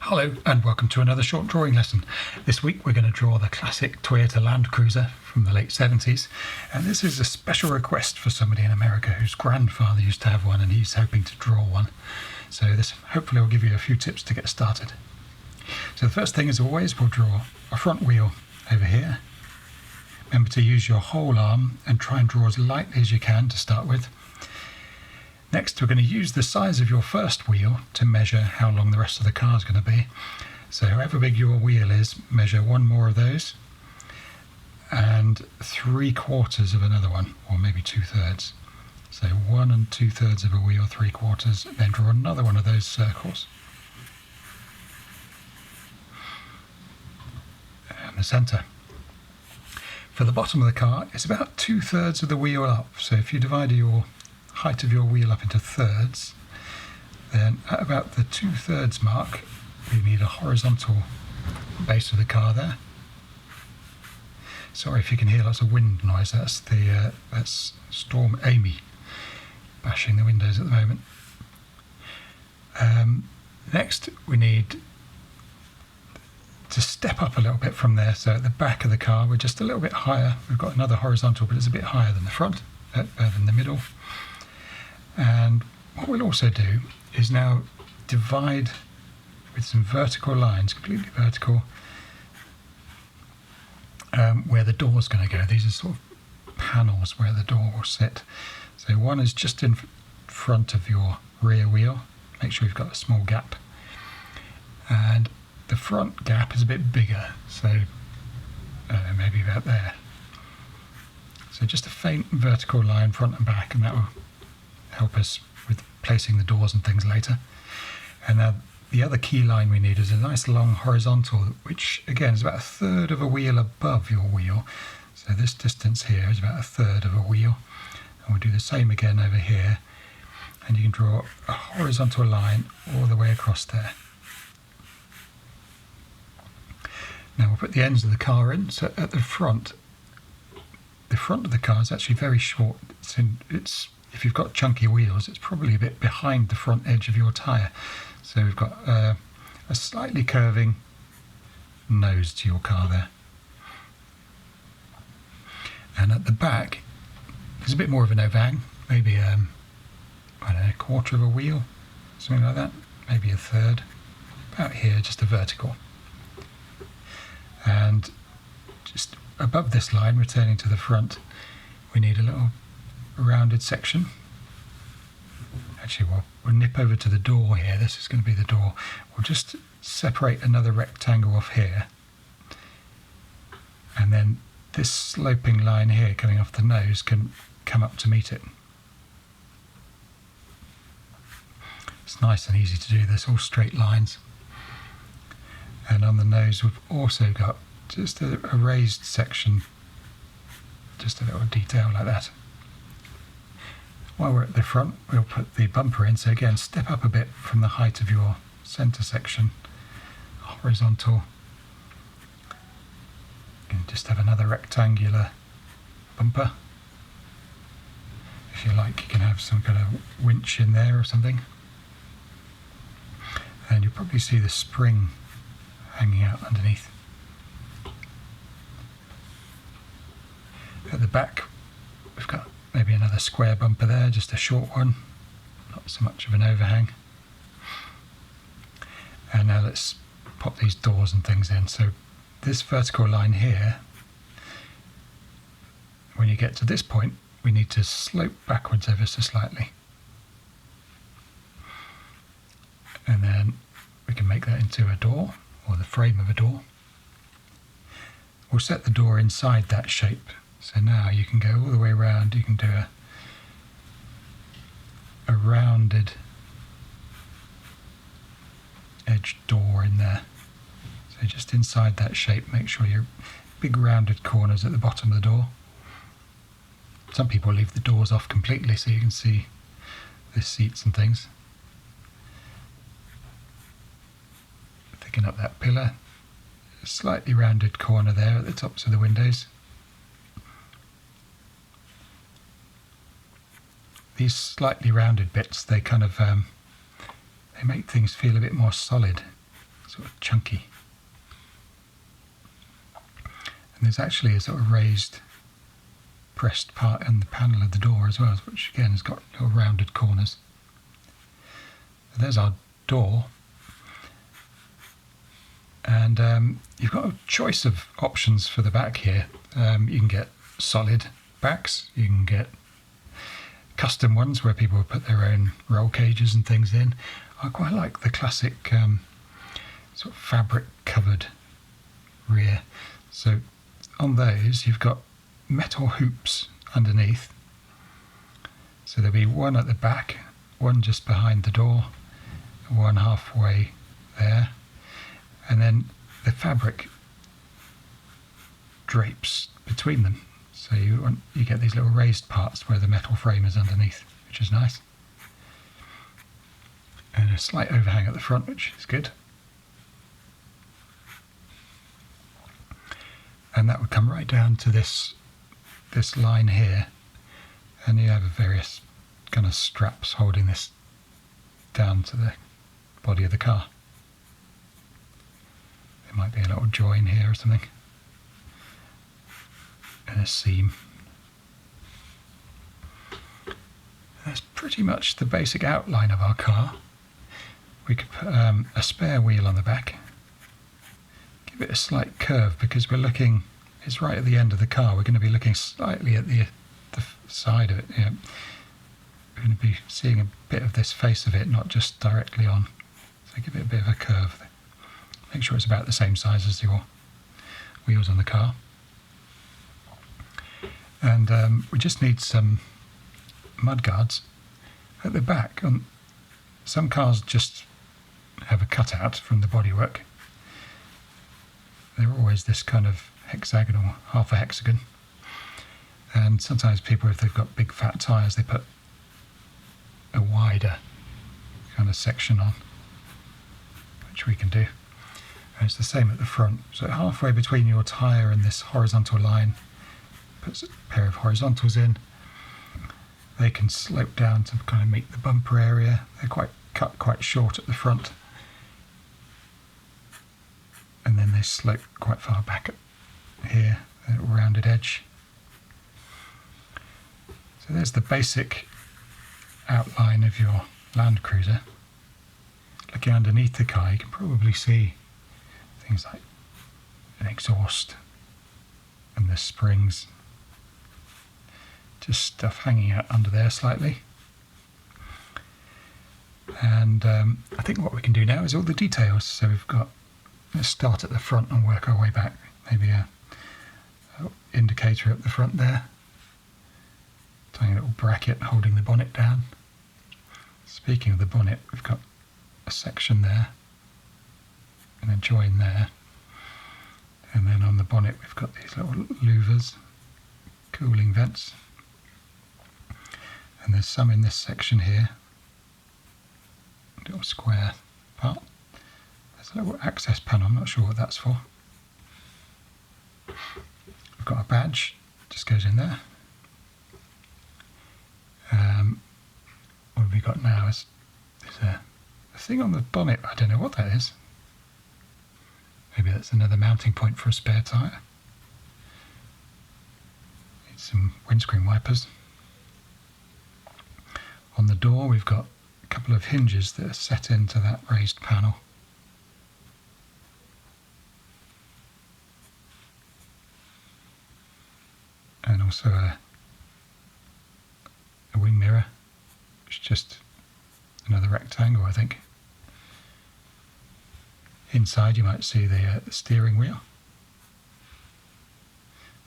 Hello and welcome to another short drawing lesson. This week we're going to draw the classic Toyota Land Cruiser from the late 70s, and this is a special request for somebody in America whose grandfather used to have one and he's hoping to draw one. So this hopefully will give you a few tips to get started. So the first thing, as always, we'll draw a front wheel over here. Remember to use your whole arm and try and draw as lightly as you can to start with. Next, we're going to use the size of your first wheel to measure how long the rest of the car is going to be. So however big your wheel is, measure one more of those and 3/4 of another one, or maybe 2/3. So 1 2/3 of a wheel, 3/4, then draw another one of those circles. And the centre. For the bottom of the car, it's about 2/3 of the wheel up. So if you divide your height of your wheel up into thirds, then at about the 2/3 mark we need a horizontal base of the car there. Sorry if you can hear lots of wind noise, that's Storm Amy bashing the windows at the moment. Next we need to step up a little bit from there, so at the back of the car we're just a little bit higher. We've got another horizontal, but it's a bit higher than the front, than the middle. And what we'll also do is now divide with some vertical lines, completely vertical, where the door's going to go. These are sort of panels where the door will sit. So one is just in front of your rear wheel. Make sure you've got a small gap. And the front gap is a bit bigger, so maybe about there. So just a faint vertical line front and back, and that will help us with placing the doors and things later. And now the other key line we need is a nice long horizontal, which again is about 1/3 of a wheel above your wheel. So this distance here is about 1/3 of a wheel. And we'll do the same again over here. And you can draw a horizontal line all the way across there. Now we'll put the ends of the car in. So at the front of the car is actually very short. If you've got chunky wheels, it's probably a bit behind the front edge of your tyre. So we've got a slightly curving nose to your car there. And at the back, there's a bit more of an overhang, maybe I don't know, 1/4 of a wheel, something like that, maybe 1/3. About here, just a vertical. And just above this line, returning to the front, we need a little rounded section. Actually, we'll nip over to the door here. This is going to be the door. We'll just separate another rectangle off here, and then this sloping line here coming off the nose can come up to meet it. It's nice and easy to do this, all straight lines. And on the nose we've also got just a raised section, just a little detail like that. While we're at the front, we'll put the bumper in. So again, step up a bit from the height of your centre section, horizontal. You can just have another rectangular bumper. If you like, you can have some kind of winch in there or something. And you'll probably see the spring hanging out underneath. At the back, we've got maybe another square bumper there, just a short one, not so much of an overhang. And now let's pop these doors and things in. So this vertical line here, when you get to this point, we need to slope backwards ever so slightly. And then we can make that into a door, or the frame of a door. We'll set the door inside that shape. So now you can go all the way around. You can do a rounded edge door in there. So just inside that shape, make sure your big rounded corners at the bottom of the door. Some people leave the doors off completely so you can see the seats and things. Thicken up that pillar. A slightly rounded corner there at the tops of the windows. These slightly rounded bits, they kind of they make things feel a bit more solid. sort of chunky. And there's actually a sort of raised pressed part in the panel of the door as well, which again has got little rounded corners. So there's our door. And you've got a choice of options for the back here. You can get solid backs, you can get custom ones where people will put their own roll cages and things in. I quite like the classic sort of fabric covered rear. So on those you've got metal hoops underneath. So there'll be one at the back, one just behind the door, one halfway there. And then the fabric drapes between them, so you get these little raised parts where the metal frame is underneath, which is nice. And a slight overhang at the front, which is good. And that would come right down to this line here, and you have various kind of straps holding this down to the body of the car. Might be a little join here or something, and a seam. That's pretty much the basic outline of our car. We could put a spare wheel on the back, give it a slight curve because it's right at the end of the car. We're going to be looking slightly at the side of it. We're going to be seeing a bit of this face of it, not just directly on. So give it a bit of a curve. Make sure it's about the same size as your wheels on the car. And we just need some mud guards at the back. Some cars just have a cutout from the bodywork. They're always this kind of hexagonal, half a hexagon. And sometimes people, if they've got big fat tyres, they put a wider kind of section on, which we can do. And it's the same at the front. So halfway between your tyre and this horizontal line, puts a pair of horizontals in. They can slope down to kind of meet the bumper area. They're cut quite short at the front. And then they slope quite far back at here, a little rounded edge. So there's the basic outline of your Land Cruiser. Looking underneath the car, you can probably see things like an exhaust and the springs, just stuff hanging out under there slightly. And I think what we can do now is all the details. So let's start at the front and work our way back. Maybe a indicator at the front there, tiny little bracket holding the bonnet down. Speaking of the bonnet, we've got a section there and a join there, and then on the bonnet we've got these little louvers, cooling vents, and there's some in this section here, a little square part. There's a little access panel, I'm not sure what that's for. We've got a badge, just goes in there. What have we got now is a thing on the bonnet, I don't know what that is. Maybe that's another mounting point for a spare tyre. Need some windscreen wipers. On the door we've got a couple of hinges that are set into that raised panel. And also a wing mirror, which is just another rectangle, I think. Inside you might see the steering wheel.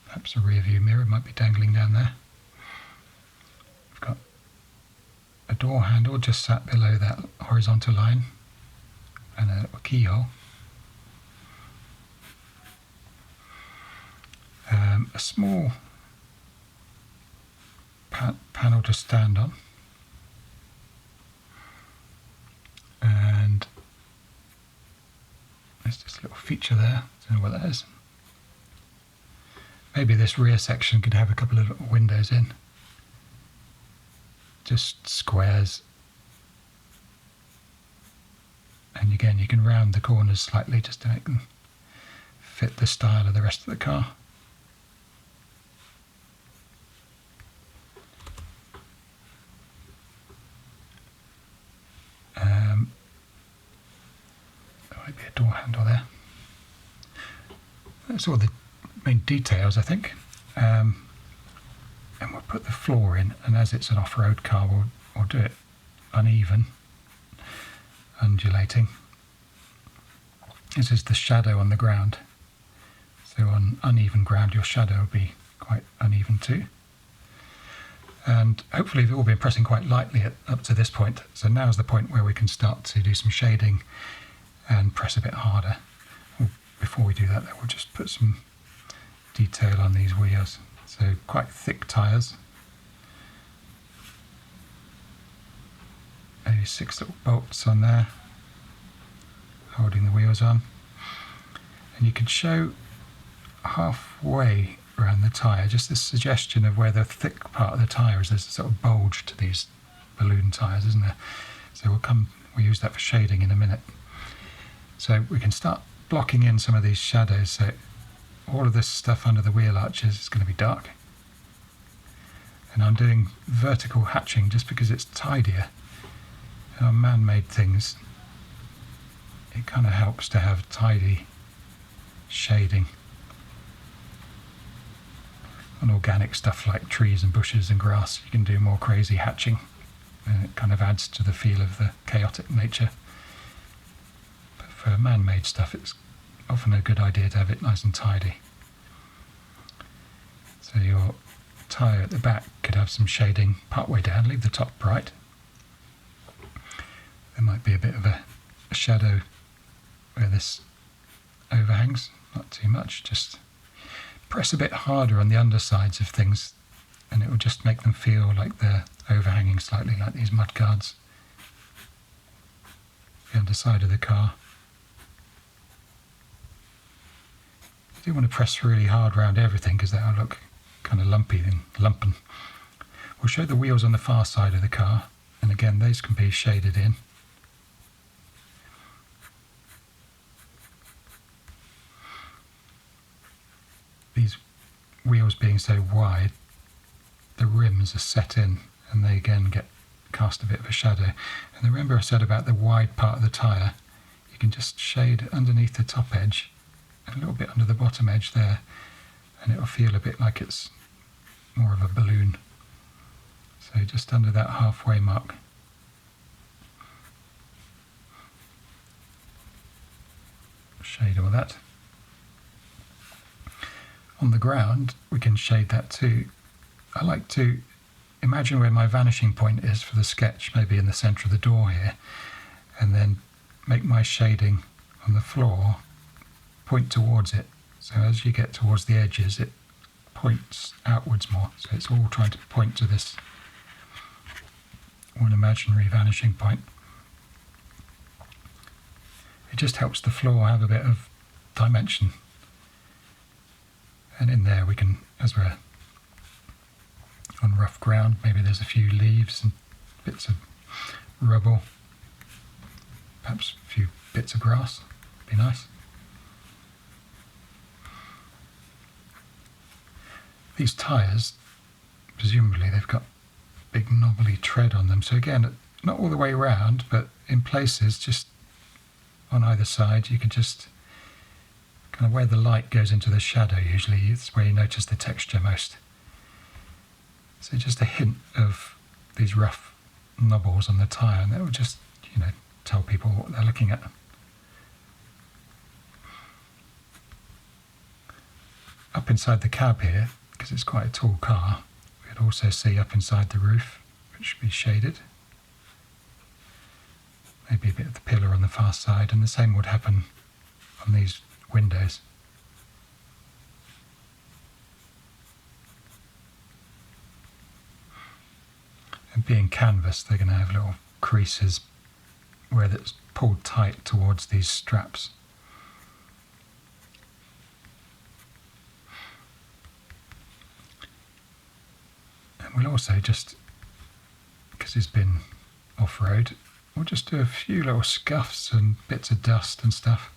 Perhaps a rear view mirror might be dangling down there. We've got a door handle just sat below that horizontal line and a little keyhole. A small panel to stand on, and there's just a little feature there. I don't know what that is. Maybe this rear section could have a couple of little windows in, just squares, And again, you can round the corners slightly just to make them fit the style of the rest of the car. There might be a door handle there. That's all the main details, I think. And we'll put the floor in, and as it's an off-road car, we'll do it uneven, undulating. This is the shadow on the ground. So on uneven ground, your shadow will be quite uneven too. And hopefully we've all been pressing quite lightly up to this point. So now's the point where we can start to do some shading and press a bit harder. Before we do that, though, we'll just put some detail on these wheels. So quite thick tyres. Maybe 6 little bolts on there, holding the wheels on. And you can show halfway around the tyre just this suggestion of where the thick part of the tyre is. There's a sort of bulge to these balloon tyres, isn't there? So we'll use that for shading in a minute. So we can start blocking in some of these shadows. So all of this stuff under the wheel arches is going to be dark. And I'm doing vertical hatching just because it's tidier. And on man-made things, it kind of helps to have tidy shading. On organic stuff like trees and bushes and grass, you can do more crazy hatching, and it kind of adds to the feel of the chaotic nature. But for man-made stuff, it's often a good idea to have it nice and tidy. So your tyre at the back could have some shading part way down, leave the top bright. There might be a bit of a shadow where this overhangs, not too much, just press a bit harder on the undersides of things and it will just make them feel like they're overhanging slightly, like these mud guards. The underside of the car. You do want to press really hard around everything because that'll look kind of lumpy and lumpen. We'll show the wheels on the far side of the car, and again those can be shaded in. These wheels being so wide, the rims are set in and they again cast a bit of a shadow. And remember I said about the wide part of the tyre, you can just shade underneath the top edge and a little bit under the bottom edge there, and it'll feel a bit like it's more of a balloon. So just under that halfway mark. Shade all that. On the ground, we can shade that too. I like to imagine where my vanishing point is for the sketch, maybe in the centre of the door here, and then make my shading on the floor point towards it. So as you get towards the edges, it points outwards more. So it's all trying to point to this one imaginary vanishing point. It just helps the floor have a bit of dimension. And in there we can, as we're on rough ground, maybe there's a few leaves and bits of rubble, perhaps a few bits of grass, be nice. These tyres, presumably they've got big knobbly tread on them, so again, not all the way round, but in places just on either side you can just kind of where the light goes into the shadow, usually it's where you notice the texture most. So just a hint of these rough knobbles on the tyre, and that will just, tell people what they're looking at. Up inside the cab here, because it's quite a tall car, we could also see up inside the roof, which should be shaded. Maybe a bit of the pillar on the far side, and the same would happen on these windows. And being canvas, they're going to have little creases where it's pulled tight towards these straps. And we'll also just, because it's been off-road, We'll just do a few little scuffs and bits of dust and stuff.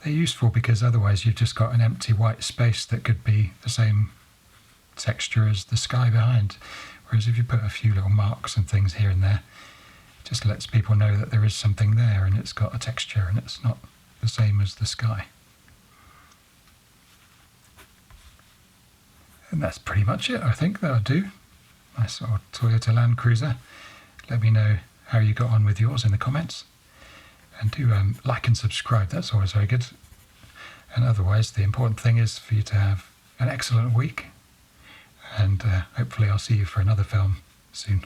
They're useful because otherwise you've just got an empty white space that could be the same texture as the sky behind. Whereas if you put a few little marks and things here and there, it just lets people know that there is something there and it's got a texture and it's not the same as the sky. And that's pretty much it, I think. That'll do. Nice little Toyota Land Cruiser. Let me know how you got on with yours in the comments. And do like and subscribe, that's always very good. And otherwise, the important thing is for you to have an excellent week. And hopefully I'll see you for another film soon.